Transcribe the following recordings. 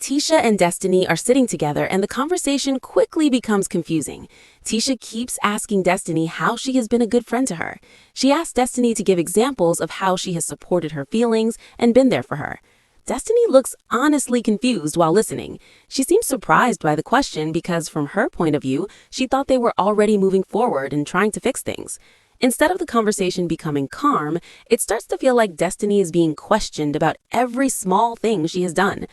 Tisha and Destiny are sitting together and the conversation quickly becomes confusing. Tisha keeps asking Destiny how she has been a good friend to her. She asks Destiny to give examples of how she has supported her feelings and been there for her. Destiny looks honestly confused while listening. She seems surprised by the question because from her point of view, she thought they were already moving forward and trying to fix things. Instead of the conversation becoming calm, it starts to feel like Destiny is being questioned about every small thing she has done.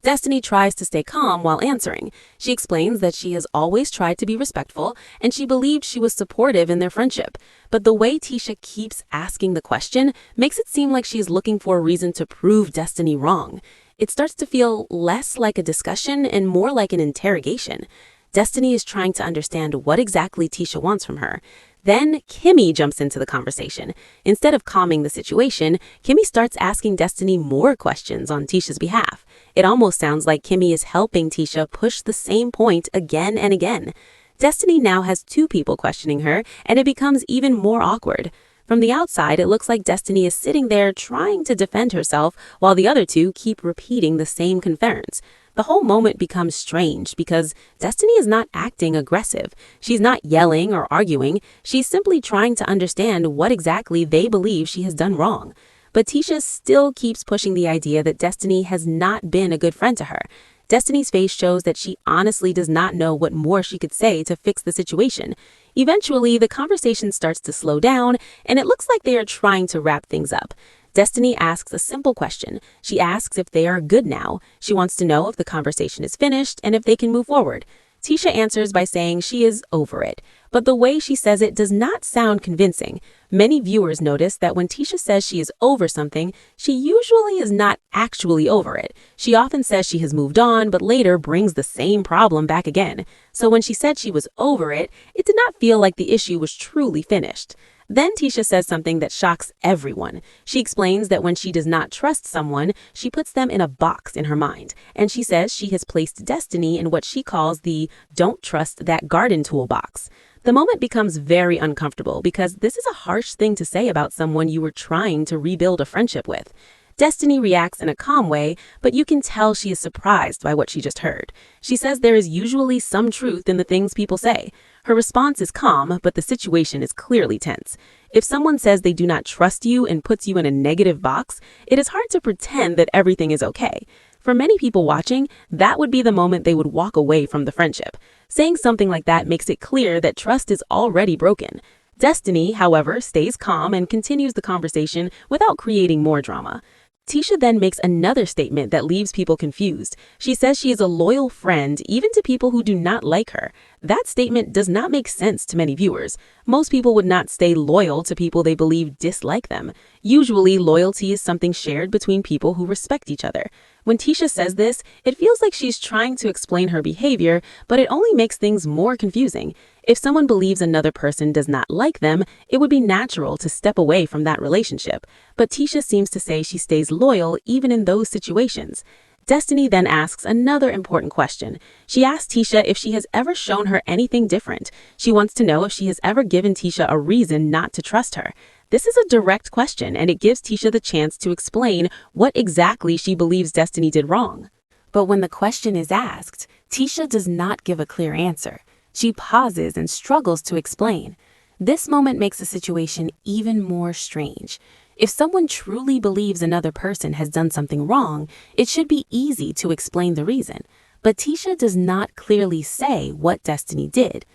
Destiny tries to stay calm while answering. She explains that she has always tried to be respectful and she believed she was supportive in their friendship. But the way Tisha keeps asking the question makes it seem like she is looking for a reason to prove Destiny wrong. It starts to feel less like a discussion and more like an interrogation. Destiny is trying to understand what exactly Tisha wants from her. Then Kimmy jumps into the conversation. Instead of calming the situation, Kimmy starts asking Destiny more questions on Tisha's behalf. It almost sounds like Kimmy is helping Tisha push the same point again and again. Destiny now has two people questioning her, and it becomes even more awkward. From the outside, it looks like Destiny is sitting there trying to defend herself, while the other two keep repeating the same concerns. The whole moment becomes strange because Destiny is not acting aggressive. She's not yelling or arguing. She's simply trying to understand what exactly they believe she has done wrong. But Tisha still keeps pushing the idea that Destiny has not been a good friend to her. Destiny's face shows that she honestly does not know what more she could say to fix the situation. Eventually, the conversation starts to slow down, and it looks like they are trying to wrap things up. Destiny asks a simple question. She asks if they are good now. She wants to know if the conversation is finished and if they can move forward. Tisha answers by saying she is over it, but the way she says it does not sound convincing. Many viewers notice that when Tisha says she is over something, she usually is not actually over it. She often says she has moved on, but later brings the same problem back again. So when she said she was over it, it did not feel like the issue was truly finished. Then Tisha says something that shocks everyone. She explains that when she does not trust someone, she puts them in a box in her mind. And she says she has placed Destiny in what she calls the "don't trust that garden tool" box. The moment becomes very uncomfortable because this is a harsh thing to say about someone you were trying to rebuild a friendship with. Destiny reacts in a calm way, but you can tell she is surprised by what she just heard. She says there is usually some truth in the things people say. Her response is calm, but the situation is clearly tense. If someone says they do not trust you and puts you in a negative box, it is hard to pretend that everything is okay. For many people watching, that would be the moment they would walk away from the friendship. Saying something like that makes it clear that trust is already broken. Destiny, however, stays calm and continues the conversation without creating more drama. Tisha then makes another statement that leaves people confused. She says she is a loyal friend even to people who do not like her. That statement does not make sense to many viewers. Most people would not stay loyal to people they believe dislike them. Usually, loyalty is something shared between people who respect each other. When Tisha says this, it feels like she's trying to explain her behavior, but it only makes things more confusing. If someone believes another person does not like them, it would be natural to step away from that relationship. But Tisha seems to say she stays loyal even in those situations. Destiny then asks another important question. She asks Tisha if she has ever shown her anything different. She wants to know if she has ever given Tisha a reason not to trust her. This is a direct question, and it gives Tisha the chance to explain what exactly she believes Destiny did wrong. But when the question is asked, Tisha does not give a clear answer. She pauses and struggles to explain. This moment makes the situation even more strange. If someone truly believes another person has done something wrong, it should be easy to explain the reason. But Tisha does not clearly say what Destiny did.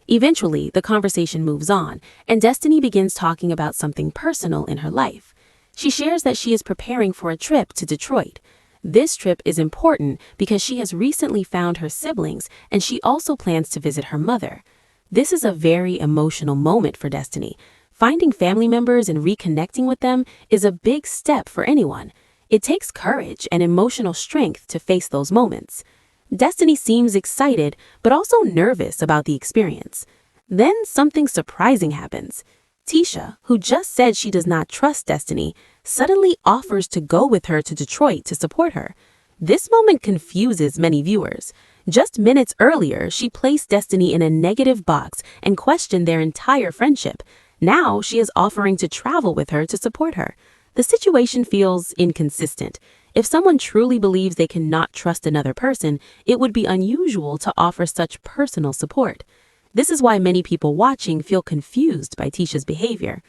Eventually, the conversation moves on, and Destiny begins talking about something personal in her life. She shares that she is preparing for a trip to Detroit. This trip is important because she has recently found her siblings, and she also plans to visit her mother. This is a very emotional moment for Destiny. Finding family members and reconnecting with them is a big step for anyone. It takes courage and emotional strength to face those moments. Destiny seems excited, but also nervous about the experience. Then something surprising happens. Tisha, who just said she does not trust Destiny, suddenly offers to go with her to Detroit to support her. This moment confuses many viewers. Just minutes earlier, she placed Destiny in a negative box and questioned their entire friendship. Now she is offering to travel with her to support her. The situation feels inconsistent. If someone truly believes they cannot trust another person, it would be unusual to offer such personal support. This is why many people watching feel confused by Tisha's behavior.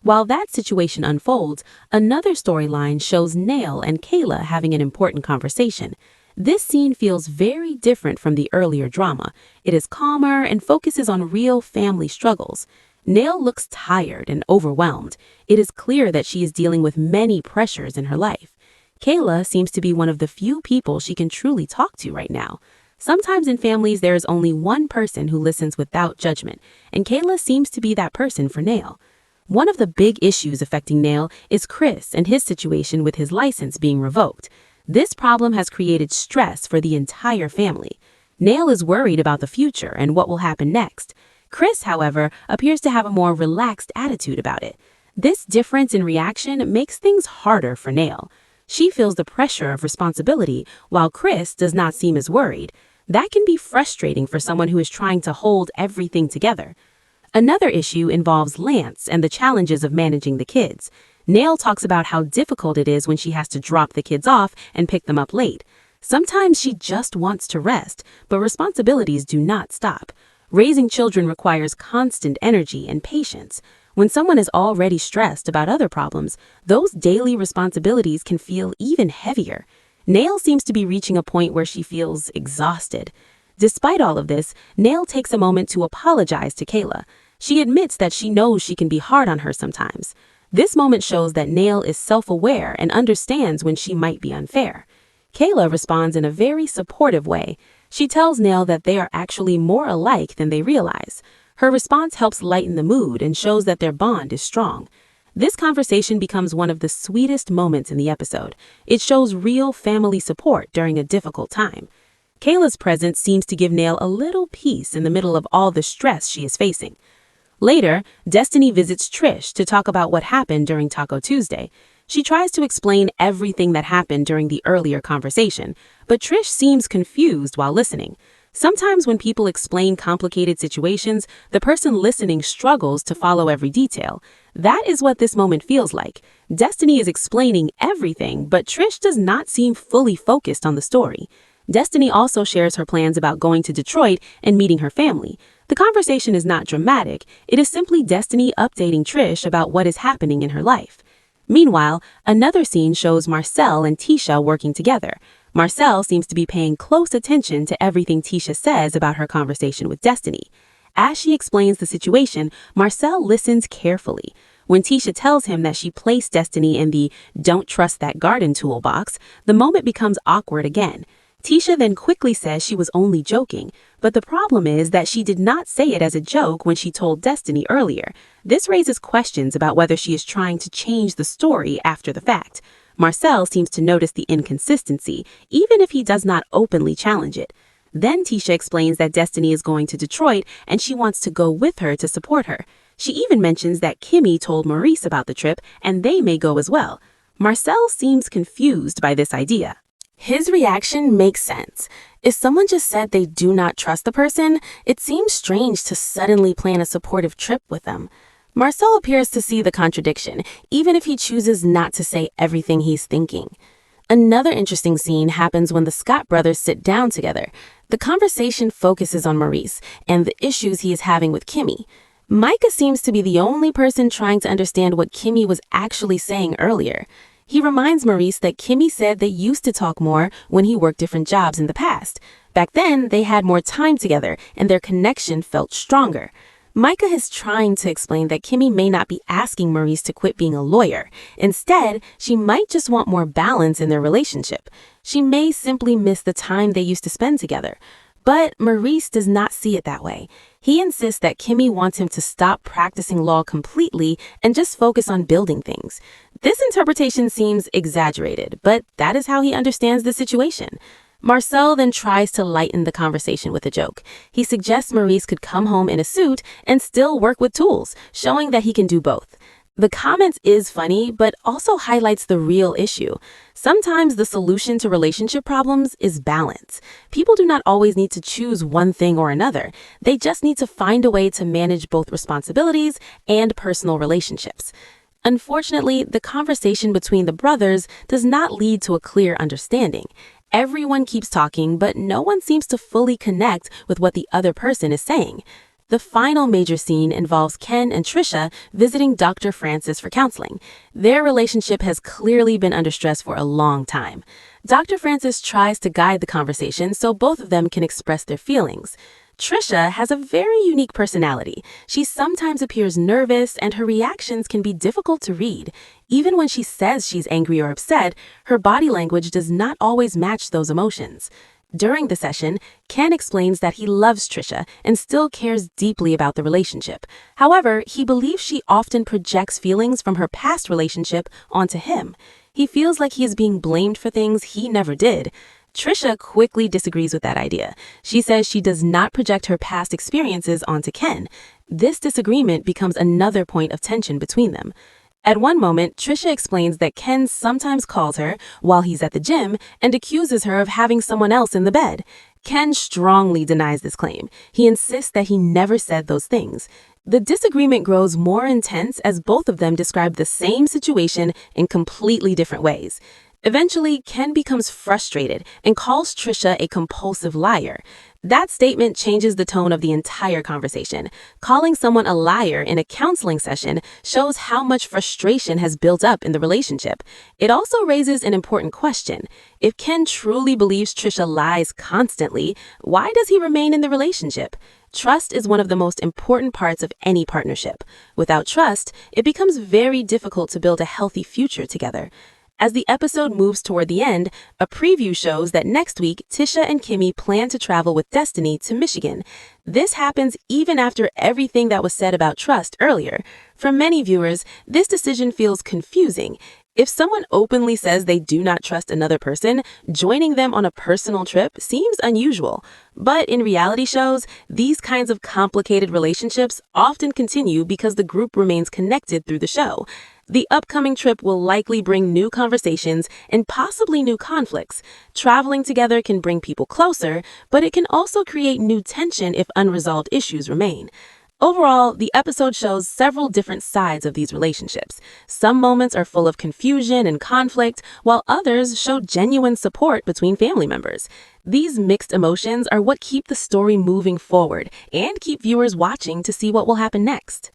While that situation unfolds, another storyline shows Nail and Kayla having an important conversation. This scene feels very different from the earlier drama. It is calmer and focuses on real family struggles. Nail looks tired and overwhelmed. It is clear that she is dealing with many pressures in her life. Kayla seems to be one of the few people she can truly talk to right now. Sometimes in families there is only one person who listens without judgment, and Kayla seems to be that person for Nail. One of the big issues affecting Nail is Chris and his situation with his license being revoked. This problem has created stress for the entire family. Nail is worried about the future and what will happen next. Chris, however, appears to have a more relaxed attitude about it. This difference in reaction makes things harder for Nail. She feels the pressure of responsibility, while Chris does not seem as worried. That can be frustrating for someone who is trying to hold everything together. Another issue involves Lance and the challenges of managing the kids. Nail talks about how difficult it is when she has to drop the kids off and pick them up late. Sometimes she just wants to rest, but responsibilities do not stop. Raising children requires constant energy and patience. When someone is already stressed about other problems, those daily responsibilities can feel even heavier. Nail seems to be reaching a point where she feels exhausted. Despite all of this, Nail takes a moment to apologize to Kayla. She admits that she knows she can be hard on her sometimes. This moment shows that Nail is self-aware and understands when she might be unfair. Kayla responds in a very supportive way. She tells Nail that they are actually more alike than they realize. Her response helps lighten the mood and shows that their bond is strong. This conversation becomes one of the sweetest moments in the episode. It shows real family support during a difficult time. Kayla's presence seems to give Nail a little peace in the middle of all the stress she is facing. Later, Destiny visits Trish to talk about what happened during Taco Tuesday. She tries to explain everything that happened during the earlier conversation, but Trish seems confused while listening. Sometimes when people explain complicated situations, the person listening struggles to follow every detail. That is what this moment feels like. Destiny is explaining everything, but Trish does not seem fully focused on the story. Destiny also shares her plans about going to Detroit and meeting her family. The conversation is not dramatic. It is simply Destiny updating Trish about what is happening in her life. Meanwhile, another scene shows Marcel and Tisha working together. Marcel seems to be paying close attention to everything Tisha says about her conversation with Destiny. As she explains the situation, Marcel listens carefully. When Tisha tells him that she placed Destiny in the "don't trust that garden" toolbox, the moment becomes awkward again. Tisha then quickly says she was only joking, but the problem is that she did not say it as a joke when she told Destiny earlier. This raises questions about whether she is trying to change the story after the fact. Marcel seems to notice the inconsistency, even if he does not openly challenge it. Then Tisha explains that Destiny is going to Detroit and she wants to go with her to support her. She even mentions that Kimmy told Maurice about the trip and they may go as well. Marcel seems confused by this idea. His reaction makes sense. If someone just said they do not trust the person, it seems strange to suddenly plan a supportive trip with them. Marcel appears to see the contradiction, even if he chooses not to say everything he's thinking. Another interesting scene happens when the Scott brothers sit down together. The conversation focuses on Maurice and the issues he is having with Kimmy. Micah seems to be the only person trying to understand what Kimmy was actually saying earlier. He reminds Maurice that Kimmy said they used to talk more when he worked different jobs in the past. Back then, they had more time together and their connection felt stronger. Micah is trying to explain that Kimmy may not be asking Maurice to quit being a lawyer. Instead, she might just want more balance in their relationship. She may simply miss the time they used to spend together. But Maurice does not see it that way. He insists that Kimmy wants him to stop practicing law completely and just focus on building things. This interpretation seems exaggerated, but that is how he understands the situation. Marcel then tries to lighten the conversation with a joke. He suggests Maurice could come home in a suit and still work with tools, showing that he can do both. The comment is funny, but also highlights the real issue. Sometimes the solution to relationship problems is balance. People do not always need to choose one thing or another. They just need to find a way to manage both responsibilities and personal relationships. Unfortunately, the conversation between the brothers does not lead to a clear understanding. Everyone keeps talking, but no one seems to fully connect with what the other person is saying. The final major scene involves Ken and Trisha visiting Dr. Francis for counseling. Their relationship has clearly been under stress for a long time. Dr. Francis tries to guide the conversation so both of them can express their feelings. Trisha has a very unique personality. She sometimes appears nervous, and her reactions can be difficult to read. Even when she says she's angry or upset, her body language does not always match those emotions. During the session, Ken explains that he loves Trisha and still cares deeply about the relationship. However, he believes she often projects feelings from her past relationship onto him. He feels like he is being blamed for things he never did. Trisha quickly disagrees with that idea. She says she does not project her past experiences onto Ken. This disagreement becomes another point of tension between them. At one moment, Trisha explains that Ken sometimes calls her while he's at the gym and accuses her of having someone else in the bed. Ken strongly denies this claim. He insists that he never said those things. The disagreement grows more intense as both of them describe the same situation in completely different ways. Eventually, Ken becomes frustrated and calls Trisha a compulsive liar. That statement changes the tone of the entire conversation. Calling someone a liar in a counseling session shows how much frustration has built up in the relationship. It also raises an important question. If Ken truly believes Trisha lies constantly, why does he remain in the relationship? Trust is one of the most important parts of any partnership. Without trust, it becomes very difficult to build a healthy future together. As the episode moves toward the end, a preview shows that next week, Tisha and Kimmy plan to travel with Destiny to Michigan. This happens even after everything that was said about trust earlier. For many viewers, this decision feels confusing. If someone openly says they do not trust another person, joining them on a personal trip seems unusual. But in reality shows, these kinds of complicated relationships often continue because the group remains connected through the show. The upcoming trip will likely bring new conversations and possibly new conflicts. Traveling together can bring people closer, but it can also create new tension if unresolved issues remain. Overall, the episode shows several different sides of these relationships. Some moments are full of confusion and conflict, while others show genuine support between family members. These mixed emotions are what keep the story moving forward and keep viewers watching to see what will happen next.